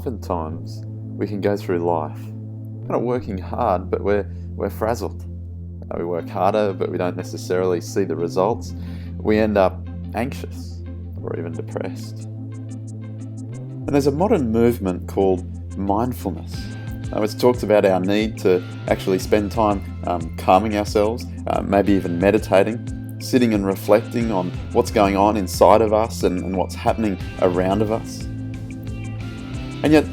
oftentimes we can go through life kind of working hard, but we're frazzled. We work harder, but we don't necessarily see the results. We end up anxious or even depressed. And there's a modern movement called mindfulness. It's talked about our need to actually spend time calming ourselves, maybe even meditating, sitting and reflecting on what's going on inside of us and what's happening around of us. And yet,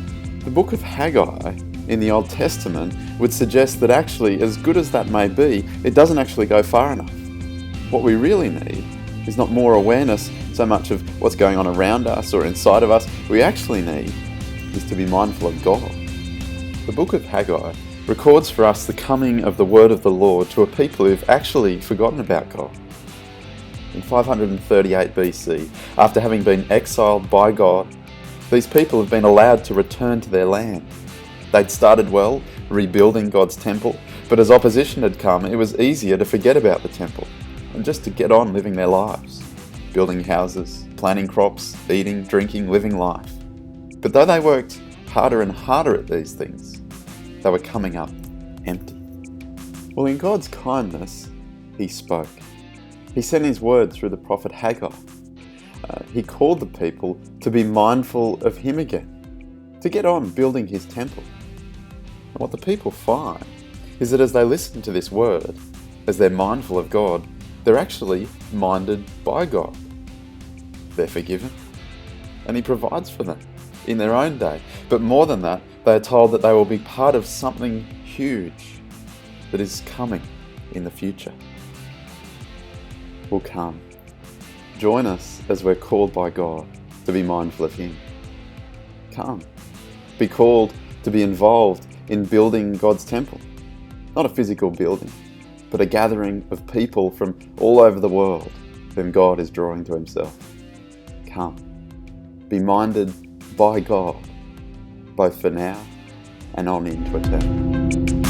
the book of Haggai in the Old Testament would suggest that actually, as good as that may be, it doesn't actually go far enough. What we really need is not more awareness so much of what's going on around us or inside of us. We actually need is to be mindful of God. The book of Haggai records for us the coming of the word of the Lord to a people who've actually forgotten about God. In 538 BC, after having been exiled by God, these people have been allowed to return to their land. They'd started well, rebuilding God's temple, but as opposition had come, it was easier to forget about the temple and just to get on living their lives, building houses, planting crops, eating, drinking, living life. But though they worked harder and harder at these things, they were coming up empty. Well, in God's kindness, He spoke. He sent His word through the prophet Haggai. He called the people to be mindful of Him again, to get on building His temple. And what the people find is that as they listen to this word, as they're mindful of God, they're actually minded by God. They're forgiven, and He provides for them in their own day. But more than that, they are told that they will be part of something huge that is coming in the future. Will come. Join us as we're called by God to be mindful of Him. Come. Be called to be involved in building God's temple. Not a physical building, but a gathering of people from all over the world whom God is drawing to Himself. Come. Be minded by God, both for now and on into eternity.